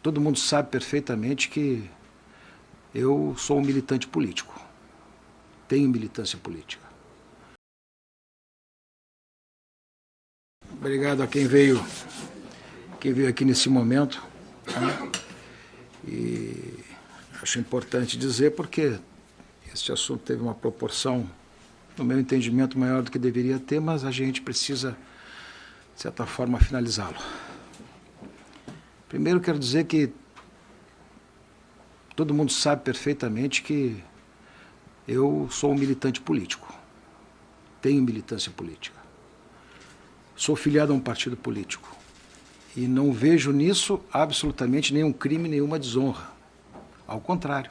todo mundo sabe perfeitamente que eu sou um militante político. Tenho militância política. Obrigado a quem veio aqui nesse momento. Né? E acho importante dizer porque este assunto teve uma proporção, no meu entendimento, maior do que deveria ter, mas a gente precisa, de certa forma, finalizá-lo. Primeiro, quero dizer que todo mundo sabe perfeitamente que eu sou um militante político. Tenho militância política. Sou filiado a um partido político. E não vejo nisso absolutamente nenhum crime, nenhuma desonra. Ao contrário.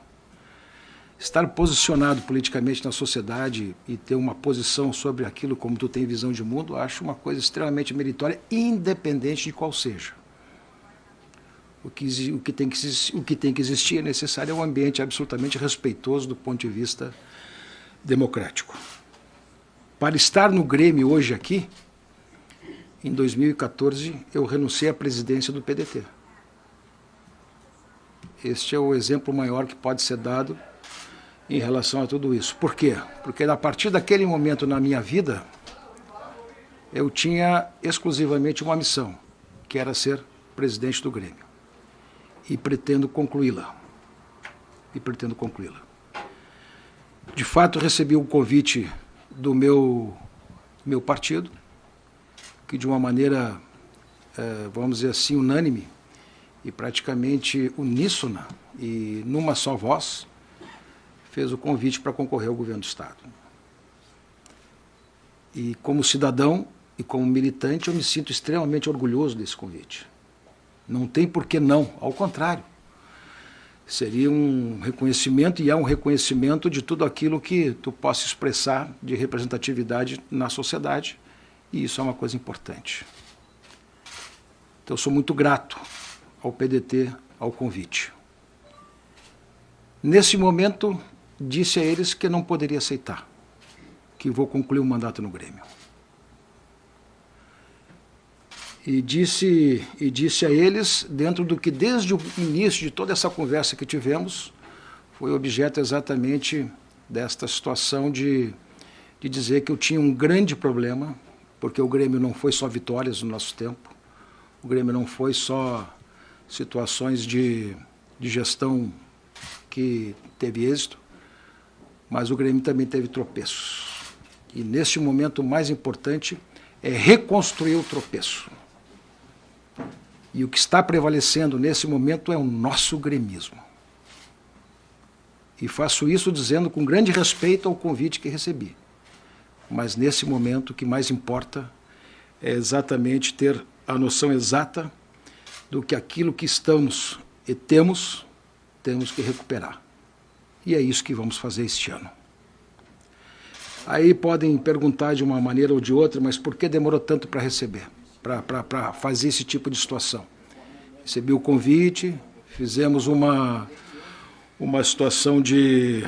Estar posicionado politicamente na sociedade e ter uma posição sobre aquilo como tu tem visão de mundo, acho uma coisa extremamente meritória, independente de qual seja. O que tem que existir é necessário um ambiente absolutamente respeitoso do ponto de vista democrático. Para estar no Grêmio hoje aqui, em 2014, eu renunciei à presidência do PDT. Este é o exemplo maior que pode ser dado em relação a tudo isso. Por quê? Porque a partir daquele momento na minha vida, eu tinha exclusivamente uma missão, que era ser presidente do Grêmio. E pretendo concluí-la. De fato, recebi um convite do meu partido, que de uma maneira, vamos dizer assim, unânime e praticamente uníssona e numa só voz, fez o convite para concorrer ao governo do Estado. E como cidadão e como militante, eu me sinto extremamente orgulhoso desse convite. Não tem por que não, ao contrário. Seria um reconhecimento e é um reconhecimento de tudo aquilo que tu possa expressar de representatividade na sociedade, e isso é uma coisa importante. Então eu sou muito grato ao PDT, ao convite. Nesse momento, disse a eles que não poderia aceitar, que vou concluir o mandato no Grêmio. E disse a eles, dentro do que desde o início de toda essa conversa que tivemos, foi objeto exatamente desta situação de dizer que eu tinha um grande problema, porque o Grêmio não foi só vitórias no nosso tempo, o Grêmio não foi só situações de gestão que teve êxito, mas o Grêmio também teve tropeços. E neste momento o mais importante é reconstruir o tropeço. E o que está prevalecendo nesse momento é o nosso gremismo. E faço isso dizendo com grande respeito ao convite que recebi. Mas nesse momento o que mais importa é exatamente ter a noção exata do que aquilo que estamos e temos que recuperar. E é isso que vamos fazer este ano. Aí podem perguntar de uma maneira ou de outra, mas por que demorou tanto para receber? Para fazer esse tipo de situação. Recebi o convite, fizemos uma situação de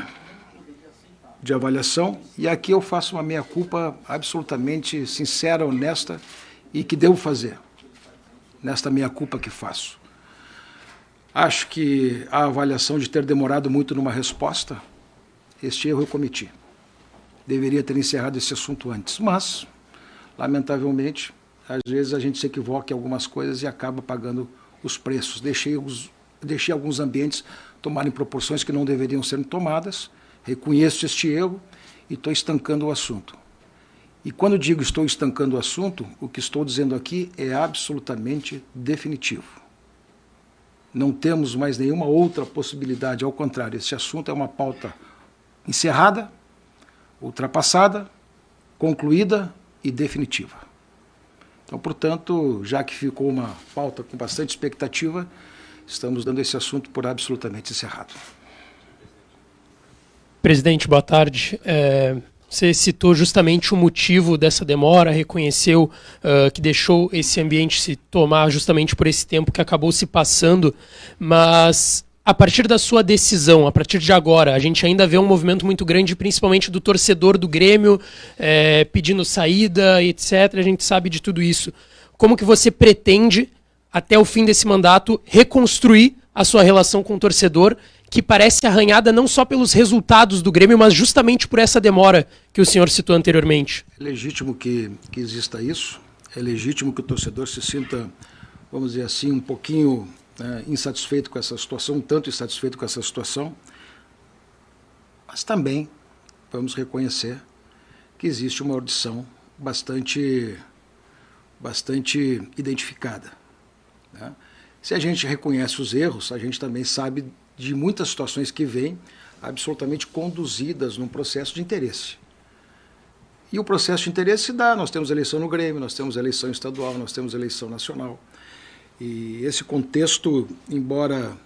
avaliação, e aqui eu faço uma meia-culpa absolutamente sincera, honesta, e que devo fazer, nesta meia-culpa que faço. Acho que a avaliação de ter demorado muito numa resposta, este erro eu cometi. Deveria ter encerrado esse assunto antes, mas, lamentavelmente, às vezes a gente se equivoca em algumas coisas e acaba pagando os preços. Deixei alguns ambientes tomarem proporções que não deveriam ser tomadas, reconheço este erro e estou estancando o assunto. E quando digo estou estancando o assunto, o que estou dizendo aqui é absolutamente definitivo. Não temos mais nenhuma outra possibilidade, ao contrário, esse assunto é uma pauta encerrada, ultrapassada, concluída e definitiva. Então, portanto, já que ficou uma pauta com bastante expectativa, estamos dando esse assunto por absolutamente encerrado. Presidente, boa tarde. Você citou justamente o motivo dessa demora, reconheceu que deixou esse ambiente se tomar justamente por esse tempo que acabou se passando, mas a partir da sua decisão, a partir de agora, a gente ainda vê um movimento muito grande, principalmente do torcedor do Grêmio, pedindo saída, etc. A gente sabe de tudo isso. Como que você pretende até o fim desse mandato, reconstruir a sua relação com o torcedor, que parece arranhada não só pelos resultados do Grêmio, mas justamente por essa demora que o senhor citou anteriormente? É legítimo que exista isso, é legítimo que o torcedor se sinta, vamos dizer assim, um pouquinho insatisfeito com essa situação, um tanto insatisfeito com essa situação, mas também vamos reconhecer que existe uma audição bastante identificada, né? Se a gente reconhece os erros, a gente também sabe de muitas situações que vêm absolutamente conduzidas num processo de interesse. E o processo de interesse se dá, nós temos eleição no Grêmio, nós temos eleição estadual, nós temos eleição nacional. E esse contexto, embora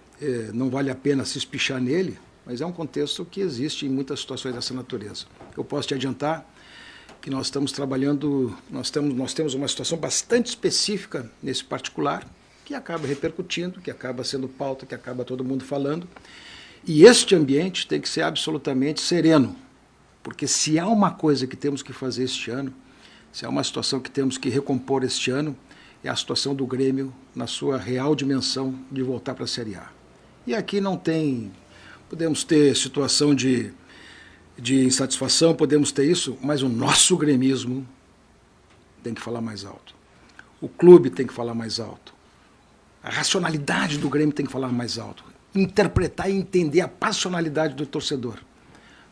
não vale a pena se espichar nele, mas é um contexto que existe em muitas situações dessa natureza. Eu posso te adiantar que nós estamos trabalhando, nós temos uma situação bastante específica nesse particular, que acaba repercutindo, que acaba sendo pauta, que acaba todo mundo falando. E este ambiente tem que ser absolutamente sereno, porque se há uma coisa que temos que fazer este ano, se há uma situação que temos que recompor este ano, é a situação do Grêmio na sua real dimensão de voltar para a Série A. E aqui não tem... Podemos ter situação de insatisfação, podemos ter isso, mas o nosso gremismo tem que falar mais alto. O clube tem que falar mais alto. A racionalidade do Grêmio tem que falar mais alto. Interpretar e entender a passionalidade do torcedor.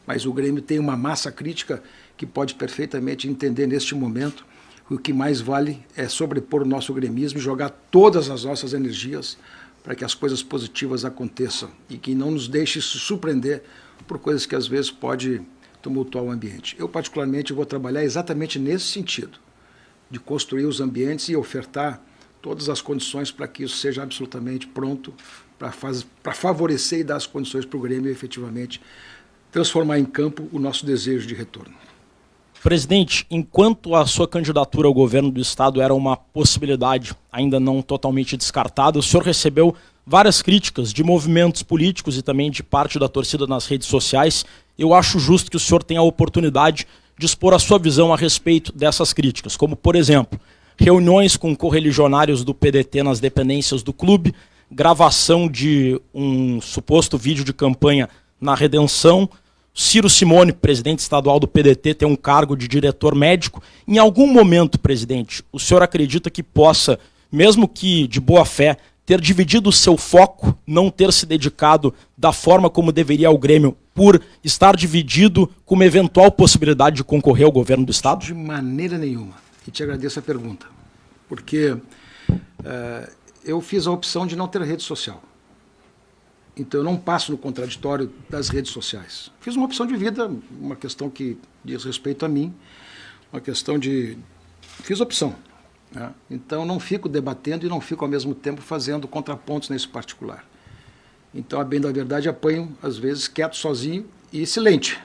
Mas o Grêmio tem uma massa crítica que pode perfeitamente entender neste momento que o que mais vale é sobrepor o nosso gremismo e jogar todas as nossas energias para que as coisas positivas aconteçam e que não nos deixe se surpreender por coisas que às vezes pode tumultuar o ambiente. Eu particularmente vou trabalhar exatamente nesse sentido, de construir os ambientes e ofertar todas as condições para que isso seja absolutamente pronto, para favorecer e dar as condições para o Grêmio efetivamente transformar em campo o nosso desejo de retorno. Presidente, enquanto a sua candidatura ao governo do estado era uma possibilidade ainda não totalmente descartada, o senhor recebeu várias críticas de movimentos políticos e também de parte da torcida nas redes sociais. Eu acho justo que o senhor tenha a oportunidade de expor a sua visão a respeito dessas críticas, como, por exemplo, reuniões com correligionários do PDT nas dependências do clube, gravação de um suposto vídeo de campanha na Redenção, Ciro Simone, presidente estadual do PDT, tem um cargo de diretor médico. Em algum momento, presidente, o senhor acredita que possa, mesmo que de boa fé, ter dividido o seu foco, não ter se dedicado da forma como deveria ao Grêmio, por estar dividido com uma eventual possibilidade de concorrer ao governo do estado? De maneira nenhuma. E te agradeço a pergunta, porque eu fiz a opção de não ter rede social. Então eu não passo no contraditório das redes sociais. Fiz uma opção de vida, uma questão que diz respeito a mim, uma questão de... Fiz opção, né? Então não fico debatendo e não fico ao mesmo tempo fazendo contrapontos nesse particular. Então, a bem da verdade, apanho, às vezes, quieto, sozinho e silente,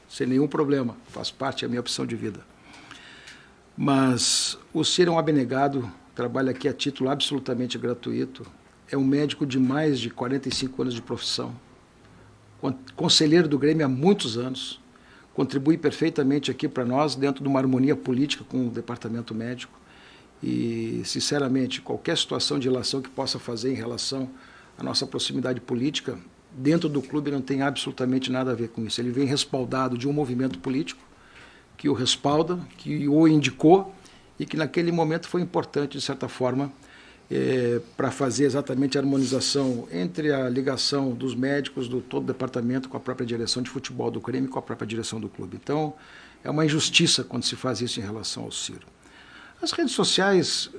sem nenhum problema. Faz parte da minha opção de vida. Mas o Ciro é um abnegado, trabalha aqui a título absolutamente gratuito, é um médico de mais de 45 anos de profissão, conselheiro do Grêmio há muitos anos, contribui perfeitamente aqui para nós, dentro de uma harmonia política com o departamento médico, e, sinceramente, qualquer situação de relação que possa fazer em relação à nossa proximidade política, dentro do clube não tem absolutamente nada a ver com isso. Ele vem respaldado de um movimento político que o respalda, que o indicou e que naquele momento foi importante, de certa forma, para fazer exatamente a harmonização entre a ligação dos médicos, do todo o departamento, com a própria direção de futebol do Grêmio e com a própria direção do clube. Então, é uma injustiça quando se faz isso em relação ao Ciro. As redes sociais,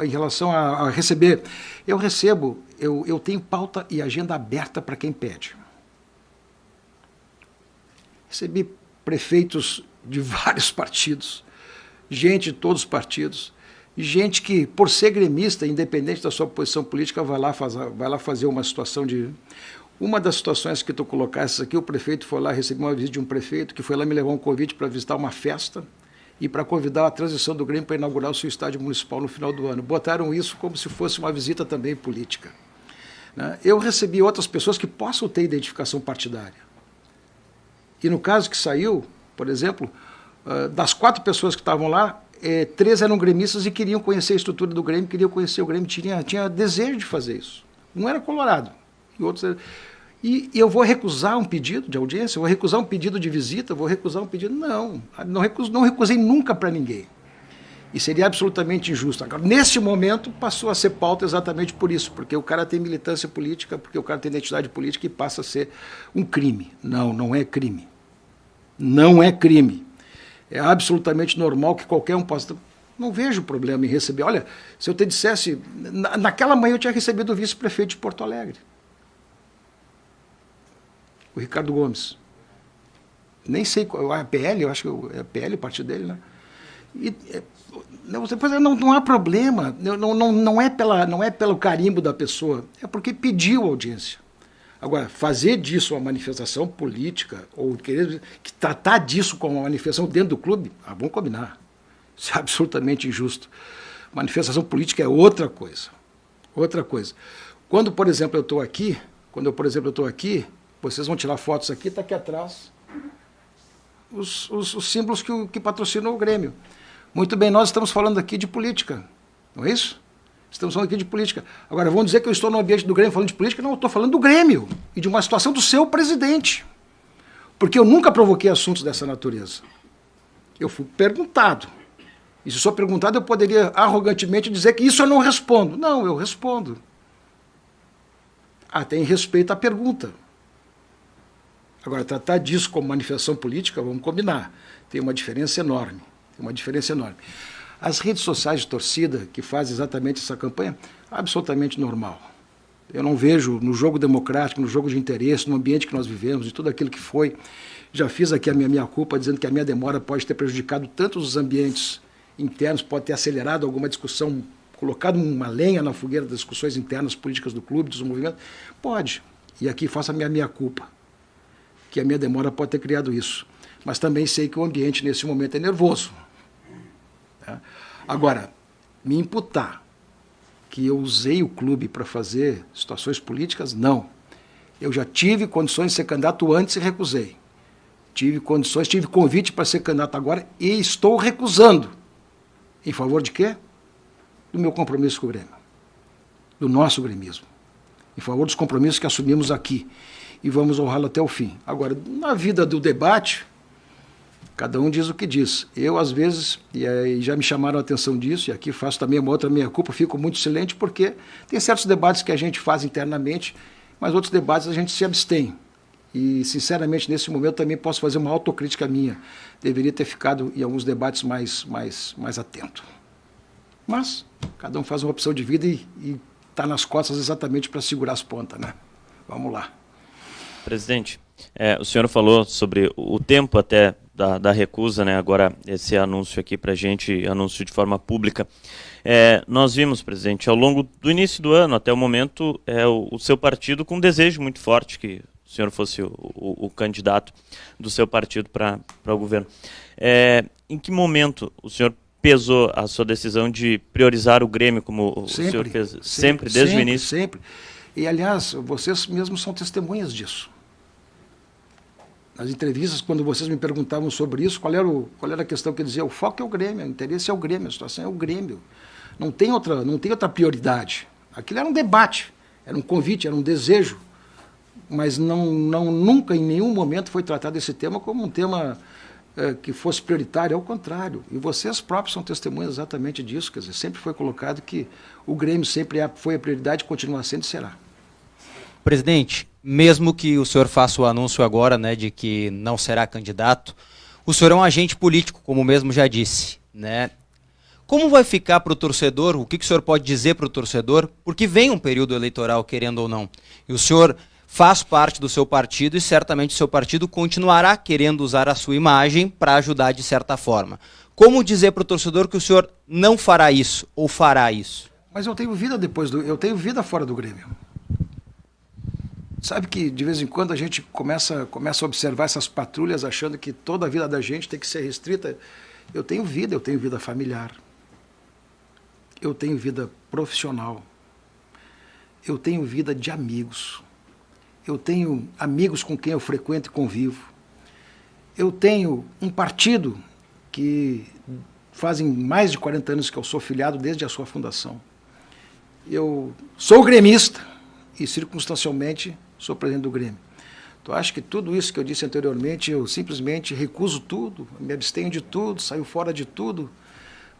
em relação a receber, eu tenho pauta e agenda aberta para quem pede. Recebi prefeitos de vários partidos, gente de todos os partidos, gente que, por ser gremista, independente da sua posição política, vai lá fazer uma situação de... Uma das situações que tu colocaste aqui, o prefeito foi lá, recebeu uma visita de um prefeito que foi lá me levar um convite para visitar uma festa e para convidar a transição do Grêmio para inaugurar o seu estádio municipal no final do ano. Botaram isso como se fosse uma visita também política, né? Eu recebi outras pessoas que possam ter identificação partidária. E no caso que saiu, por exemplo, das 4 pessoas que estavam lá, 3 eram gremistas e queriam conhecer a estrutura do Grêmio, queriam conhecer o Grêmio, tinha desejo de fazer isso. Não era colorado. E outros... E eu vou recusar um pedido de audiência, eu vou recusar um pedido de visita, eu vou recusar um pedido... Não recusei nunca para ninguém. E seria absolutamente injusto. Agora, nesse momento, passou a ser pauta exatamente por isso, porque o cara tem militância política, porque o cara tem identidade política e passa a ser um crime. Não é crime. Não é crime. É absolutamente normal que qualquer um possa... Não vejo problema em receber. Olha, se eu te dissesse... Naquela manhã eu tinha recebido o vice-prefeito de Porto Alegre. O Ricardo Gomes. Nem sei qual é a PL, eu acho que é a PL, o partido dele, né? Não há problema, não é pelo carimbo da pessoa, é porque pediu audiência. Agora, fazer disso uma manifestação política, ou querer tratar disso como uma manifestação dentro do clube, vamos combinar. Isso é absolutamente injusto. Manifestação política é outra coisa. Outra coisa. Quando, por exemplo, eu estou aqui, vocês vão tirar fotos aqui, está aqui atrás os símbolos que patrocinam o Grêmio. Muito bem, nós estamos falando aqui de política, não é isso? Estamos falando aqui de política. Agora, vão dizer que eu estou no ambiente do Grêmio falando de política? Não, eu estou falando do Grêmio e de uma situação do seu presidente. Porque eu nunca provoquei assuntos dessa natureza. Eu fui perguntado. E se sou perguntado, eu poderia arrogantemente dizer que isso eu não respondo. Não, eu respondo. Tem respeito à pergunta. Agora, tratar disso como manifestação política, vamos combinar, tem uma diferença enorme. As redes sociais de torcida que fazem exatamente essa campanha, absolutamente normal. Eu não vejo no jogo democrático, no jogo de interesse, no ambiente que nós vivemos, de tudo aquilo que foi. Já fiz aqui a minha culpa, dizendo que a minha demora pode ter prejudicado tanto os ambientes internos, pode ter acelerado alguma discussão, colocado uma lenha na fogueira das discussões internas políticas do clube, dos movimentos. Pode. E aqui faço a minha culpa, que a minha demora pode ter criado isso. Mas também sei que o ambiente nesse momento é nervoso. Agora, me imputar que eu usei o clube para fazer situações políticas, não. Eu já tive condições de ser candidato antes e recusei. Tive convite para ser candidato agora e estou recusando. Em favor de quê? Do meu compromisso com o Grêmio. Do nosso gremismo. Em favor dos compromissos que assumimos aqui. E vamos honrá-lo até o fim. Agora, na vida do debate, cada um diz o que diz. Eu, às vezes, e já me chamaram a atenção disso, e aqui faço também uma outra meia-culpa, fico muito silente, porque tem certos debates que a gente faz internamente, mas outros debates a gente se abstém. E, sinceramente, nesse momento também posso fazer uma autocrítica minha. Deveria ter ficado em alguns debates mais atento. Mas cada um faz uma opção de vida e está nas costas exatamente para segurar as pontas, né? Vamos lá. Presidente, o senhor falou sobre o tempo até da recusa, né? Agora esse anúncio aqui para a gente, anúncio de forma pública. Nós vimos, presidente, ao longo do início do ano até o momento, o seu partido com um desejo muito forte que o senhor fosse o candidato do seu partido para o governo. Em que momento o senhor pesou a sua decisão de priorizar o Grêmio, como o senhor fez sempre desde o início? Sempre. E, aliás, vocês mesmos são testemunhas disso. Nas entrevistas, quando vocês me perguntavam sobre isso, qual era a questão que eu dizia? O foco é o Grêmio, o interesse é o Grêmio, a situação é o Grêmio. Não tem outra prioridade. Aquilo era um debate, era um convite, era um desejo, mas nunca, em nenhum momento, foi tratado esse tema como um tema que fosse prioritário, ao contrário. E vocês próprios são testemunhas exatamente disso, quer dizer, sempre foi colocado que o Grêmio sempre foi a prioridade, continua sendo e será. Presidente, mesmo que o senhor faça o anúncio agora, né, de que não será candidato, o senhor é um agente político, como mesmo já disse, né? Como vai ficar para o torcedor, o que o senhor pode dizer para o torcedor, porque vem um período eleitoral, querendo ou não, e o senhor faz parte do seu partido e certamente o seu partido continuará querendo usar a sua imagem para ajudar de certa forma. Como dizer para o torcedor que o senhor não fará isso ou fará isso? Mas eu tenho vida eu tenho vida fora do Grêmio. Sabe que de vez em quando a gente começa a observar essas patrulhas achando que toda a vida da gente tem que ser restrita. Eu tenho vida familiar. Eu tenho vida profissional. Eu tenho vida de amigos. Eu tenho amigos com quem eu frequento e convivo. Eu tenho um partido que fazem mais de 40 anos que eu sou filiado desde a sua fundação. Eu sou gremista e, circunstancialmente, sou presidente do Grêmio. Então, acho que tudo isso que eu disse anteriormente, eu simplesmente recuso tudo, me abstenho de tudo, saio fora de tudo,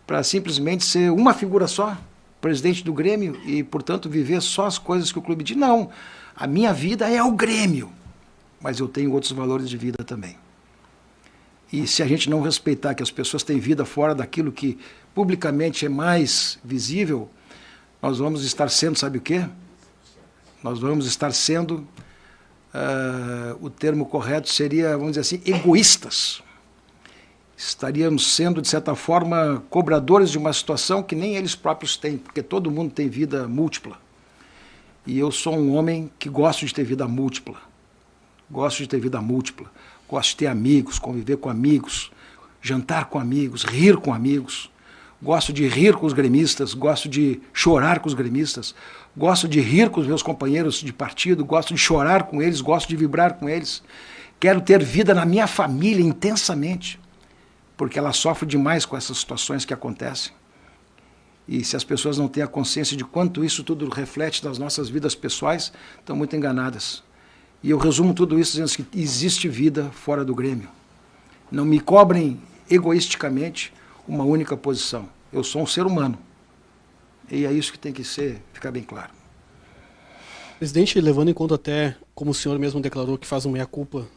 para simplesmente ser uma figura só, presidente do Grêmio, e, portanto, viver só as coisas que o clube diz. Não, a minha vida é o Grêmio, mas eu tenho outros valores de vida também. E se a gente não respeitar que as pessoas têm vida fora daquilo que publicamente é mais visível, nós vamos estar sendo, sabe o quê? Nós vamos estar sendo, o termo correto seria, vamos dizer assim, egoístas. Estaríamos sendo, de certa forma, cobradores de uma situação que nem eles próprios têm, porque todo mundo tem vida múltipla. E eu sou um homem que gosto de ter vida múltipla. Gosto de ter vida múltipla. Gosto de ter amigos, conviver com amigos, jantar com amigos, rir com amigos. Gosto de rir com os gremistas, gosto de chorar com os gremistas, gosto de rir com os meus companheiros de partido, gosto de chorar com eles, gosto de vibrar com eles. Quero ter vida na minha família intensamente, porque ela sofre demais com essas situações que acontecem. E se as pessoas não têm a consciência de quanto isso tudo reflete nas nossas vidas pessoais, estão muito enganadas. E eu resumo tudo isso dizendo que existe vida fora do Grêmio. Não me cobrem egoisticamente uma única posição. Eu sou um ser humano. E é isso que tem que ficar bem claro. Presidente, levando em conta até, como o senhor mesmo declarou, que faz uma meia-culpa,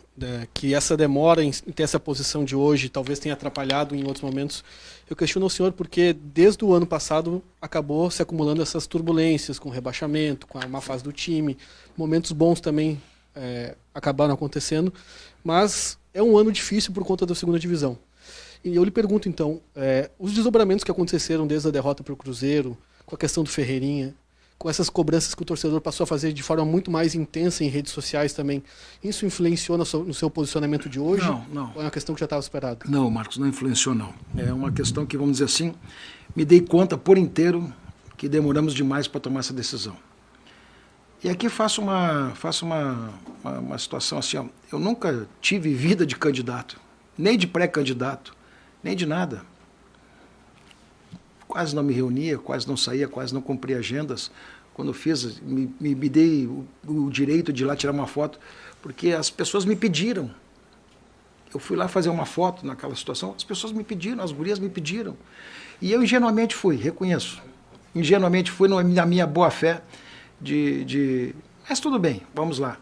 que essa demora em ter essa posição de hoje talvez tenha atrapalhado em outros momentos, eu questiono o senhor porque desde o ano passado acabou se acumulando essas turbulências com o rebaixamento, com a má fase do time, momentos bons também acabaram acontecendo, mas é um ano difícil por conta da segunda divisão. E eu lhe pergunto então, os desdobramentos que aconteceram desde a derrota para o Cruzeiro, com a questão do Ferreirinha, com essas cobranças que o torcedor passou a fazer de forma muito mais intensa em redes sociais também, isso influenciou no seu posicionamento de hoje? Não. Ou é uma questão que já estava esperada? Não, Marcos, não influenciou não. É uma questão que, vamos dizer assim, me dei conta por inteiro que demoramos demais para tomar essa decisão. E aqui faço uma situação assim, ó, eu nunca tive vida de candidato, nem de pré-candidato, nem de nada. Quase não me reunia, quase não saía, quase não cumpria agendas. Quando fiz, me dei o direito de ir lá tirar uma foto, porque as pessoas me pediram. Eu fui lá fazer uma foto naquela situação, as pessoas me pediram, as gurias me pediram. E eu ingenuamente fui, reconheço. Ingenuamente fui na minha boa fé mas tudo bem, vamos lá.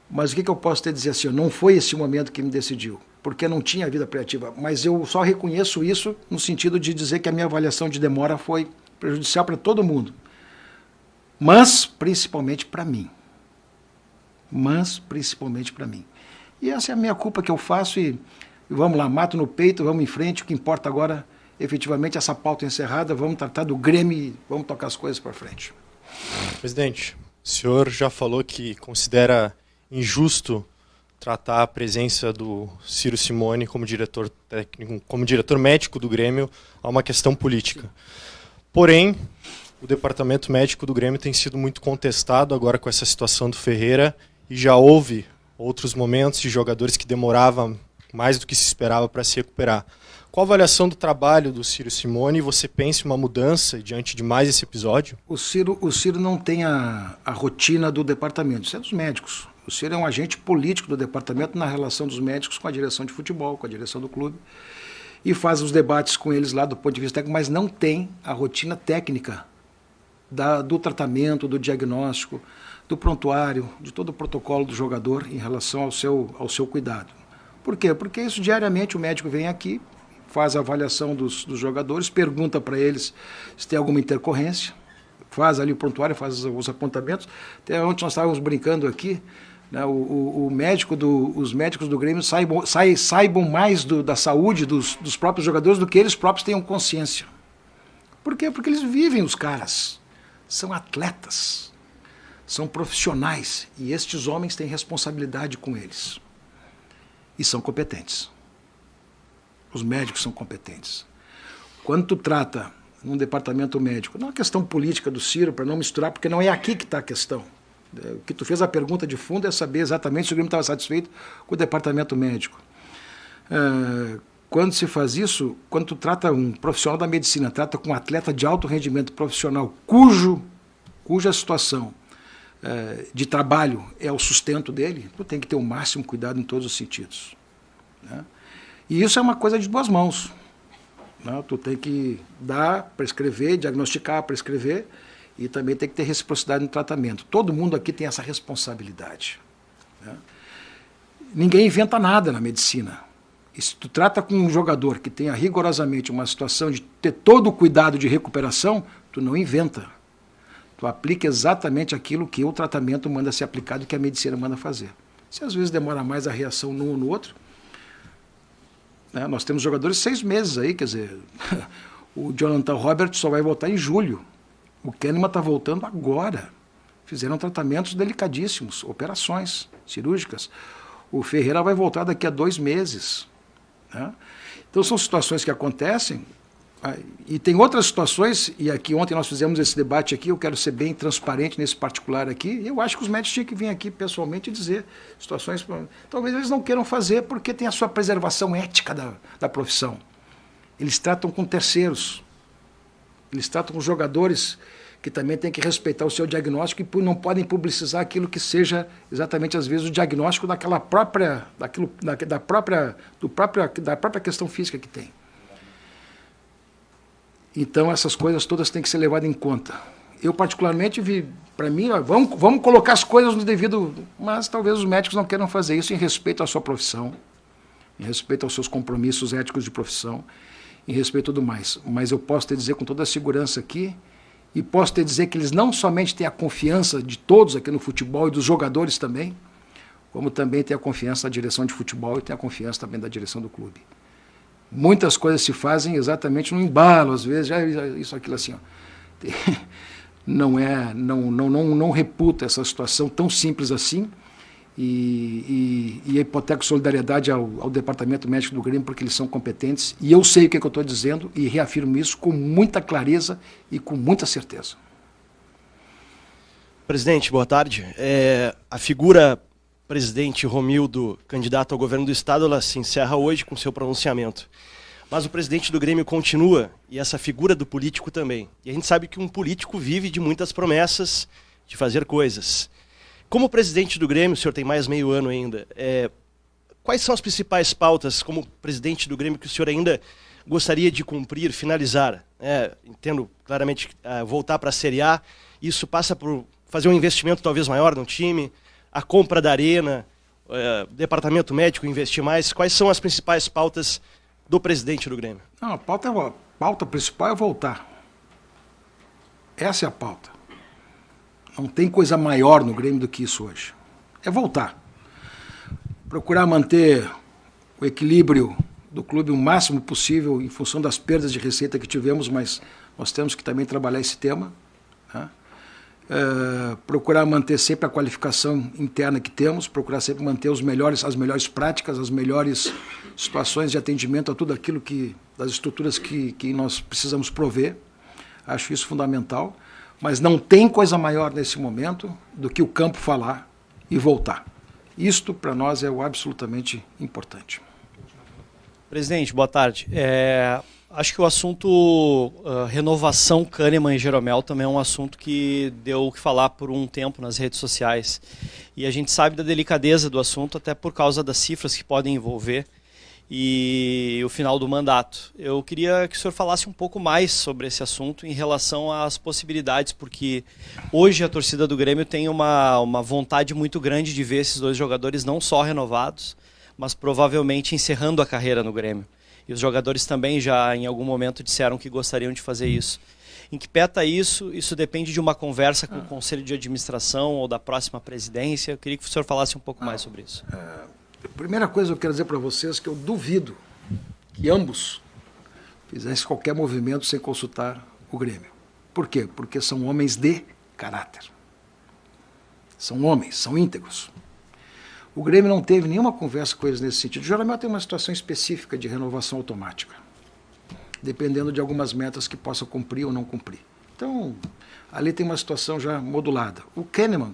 Mas o que eu posso te dizer assim, não foi esse momento que me decidiu, porque não tinha vida pré-ativa, mas eu só reconheço isso no sentido de dizer que a minha avaliação de demora foi prejudicial para todo mundo, mas principalmente para mim. E essa é a minha culpa que eu faço e vamos lá, mato no peito, vamos em frente, o que importa agora, efetivamente, essa pauta encerrada, vamos tratar do Grêmio e vamos tocar as coisas para frente. Presidente, o senhor já falou que considera injusto tratar a presença do Ciro Simone como diretor técnico, como diretor médico do Grêmio a uma questão política. Porém, o departamento médico do Grêmio tem sido muito contestado agora com essa situação do Ferreira e já houve outros momentos de jogadores que demoravam mais do que se esperava para se recuperar. Qual a avaliação do trabalho do Ciro Simone? Você pensa em uma mudança diante de mais esse episódio? O Ciro não tem a rotina do departamento, isso é dos médicos. O Ciro é um agente político do departamento na relação dos médicos com a direção de futebol, com a direção do clube, e faz os debates com eles lá do ponto de vista técnico, mas não tem a rotina técnica do tratamento, do diagnóstico, do prontuário, de todo o protocolo do jogador em relação ao seu cuidado. Por quê? Porque isso diariamente o médico vem aqui, faz a avaliação dos jogadores, pergunta para eles se tem alguma intercorrência, faz ali o prontuário, faz os apontamentos. Até ontem nós estávamos brincando aqui, né, os médicos do Grêmio saibam mais da saúde dos próprios jogadores do que eles próprios tenham consciência. Por quê? Porque eles vivem os caras, são atletas, são profissionais, e estes homens têm responsabilidade com eles. E são competentes. Os médicos são competentes. Quando tu trata num departamento médico, não é uma questão política do Ciro, para não misturar, porque não é aqui que está a questão. O que tu fez a pergunta de fundo é saber exatamente se o Grêmio estava satisfeito com o departamento médico. quando se faz isso, quando tu trata um profissional da medicina, trata com um atleta de alto rendimento profissional, cuja situação de trabalho é o sustento dele, tu tem que ter o máximo cuidado em todos os sentidos, né? E isso é uma coisa de duas mãos, né? Tu tem que dar, prescrever, diagnosticar, prescrever, e também tem que ter reciprocidade no tratamento. Todo mundo aqui tem essa responsabilidade, né? Ninguém inventa nada na medicina. E se tu trata com um jogador que tenha rigorosamente uma situação de ter todo o cuidado de recuperação, tu não inventa. Tu aplica exatamente aquilo que o tratamento manda ser aplicado e que a medicina manda fazer. Se às vezes demora mais a reação num ou no outro, né, nós temos jogadores 6 meses aí, quer dizer, o Jonathan Robert só vai voltar em julho. O Kahneman está voltando agora. Fizeram tratamentos delicadíssimos, operações cirúrgicas. O Ferreira vai voltar daqui a 2 meses. Né? Então são situações que acontecem, e tem outras situações, e aqui ontem nós fizemos esse debate aqui, eu quero ser bem transparente nesse particular aqui, e eu acho que os médicos tinham que vir aqui pessoalmente dizer situações, talvez eles não queiram fazer porque tem a sua preservação ética da profissão. Eles tratam com terceiros, eles tratam com jogadores que também têm que respeitar o seu diagnóstico e não podem publicizar aquilo que seja exatamente, às vezes, o diagnóstico da própria questão física que tem. Então, essas coisas todas têm que ser levadas em conta. Eu, particularmente, vi, para mim, vamos colocar as coisas no devido... Mas talvez os médicos não queiram fazer isso em respeito à sua profissão, em respeito aos seus compromissos éticos de profissão, em respeito a tudo mais. Mas eu posso te dizer com toda a segurança aqui, e posso te dizer que eles não somente têm a confiança de todos aqui no futebol e dos jogadores também, como também têm a confiança da direção de futebol e têm a confiança também da direção do clube. Muitas coisas se fazem exatamente no embalo, às vezes, já isso, aquilo assim, ó. Não reputa essa situação tão simples assim, e hipoteco solidariedade ao departamento médico do Grêmio, porque eles são competentes, e eu sei o que eu estou dizendo, e reafirmo isso com muita clareza e com muita certeza. Presidente, boa tarde. A figura presidente Romildo, candidato ao governo do Estado, ela se encerra hoje com seu pronunciamento. Mas o presidente do Grêmio continua, e essa figura do político também. E a gente sabe que um político vive de muitas promessas, de fazer coisas. Como presidente do Grêmio, o senhor tem mais meio ano ainda, quais são as principais pautas como presidente do Grêmio que o senhor ainda gostaria de cumprir, finalizar? Entendo claramente voltar para a Série A, isso passa por fazer um investimento talvez maior no time, a compra da arena, departamento médico investir mais. Quais são as principais pautas do presidente do Grêmio? Não, a pauta principal é voltar. Essa é a pauta. Não tem coisa maior no Grêmio do que isso hoje. É voltar. Procurar manter o equilíbrio do clube o máximo possível em função das perdas de receita que tivemos, mas nós temos que também trabalhar esse tema, né? Procurar manter sempre a qualificação interna que temos, procurar sempre manter as melhores práticas, as melhores situações de atendimento a tudo aquilo das estruturas que nós precisamos prover. Acho isso fundamental, mas não tem coisa maior nesse momento do que o campo falar e voltar. Isto, para nós, é o absolutamente importante. Presidente, boa tarde. Acho que o assunto renovação Kahneman e Jeromel também é um assunto que deu o que falar por um tempo nas redes sociais. E a gente sabe da delicadeza do assunto, até por causa das cifras que podem envolver e o final do mandato. Eu queria que o senhor falasse um pouco mais sobre esse assunto em relação às possibilidades, porque hoje a torcida do Grêmio tem uma vontade muito grande de ver esses dois jogadores não só renovados, mas provavelmente encerrando a carreira no Grêmio. E os jogadores também já em algum momento disseram que gostariam de fazer isso. Em que pé está isso? Isso depende de uma conversa com o Conselho de Administração ou da próxima presidência. Eu queria que o senhor falasse um pouco mais sobre isso. A primeira coisa que eu quero dizer para vocês é que eu duvido que ambos fizessem qualquer movimento sem consultar o Grêmio. Por quê? Porque são homens de caráter. São homens, são íntegros. O Grêmio não teve nenhuma conversa com eles nesse sentido. O Jeromel tem uma situação específica de renovação automática, dependendo de algumas metas que possa cumprir ou não cumprir. Então, ali tem uma situação já modulada. O Kahneman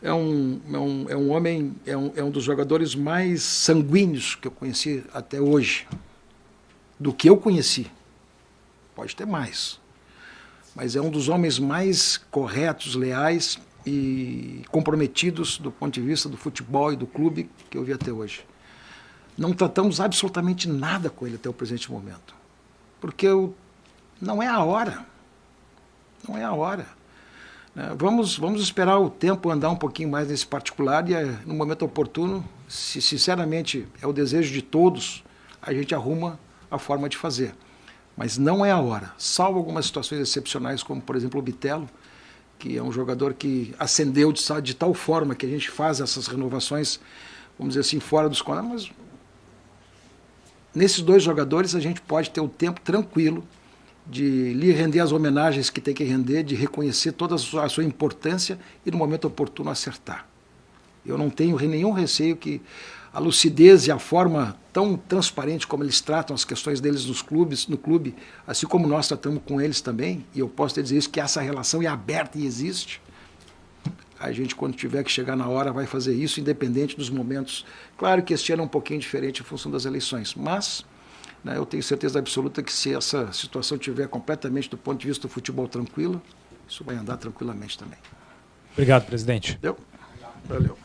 é um homem, é um dos jogadores mais sanguíneos que eu conheci até hoje. do que eu conheci. Pode ter mais. Mas é um dos homens mais corretos, leais e comprometidos do ponto de vista do futebol e do clube que eu vi até hoje. Não tratamos absolutamente nada com ele até o presente momento. Porque não é a hora. Não é a hora. Vamos esperar o tempo andar um pouquinho mais nesse particular e, no momento oportuno, se sinceramente é o desejo de todos, a gente arruma a forma de fazer. Mas não é a hora. Salvo algumas situações excepcionais, como, por exemplo, o Bitelo, que é um jogador que ascendeu de tal forma que a gente faz essas renovações, vamos dizer assim, fora dos contratos. Mas nesses dois jogadores a gente pode ter o tempo tranquilo de lhe render as homenagens que tem que render, de reconhecer toda a sua importância e, no momento oportuno, acertar. Eu não tenho nenhum receio que a lucidez e a forma tão transparente como eles tratam as questões deles no clube, assim como nós tratamos com eles também, e eu posso te dizer isso, que essa relação é aberta e existe. A gente, quando tiver que chegar na hora, vai fazer isso, independente dos momentos. Claro que este ano é um pouquinho diferente em função das eleições, mas eu tenho certeza absoluta que se essa situação estiver completamente do ponto de vista do futebol tranquilo, isso vai andar tranquilamente também. Obrigado, presidente. Valeu.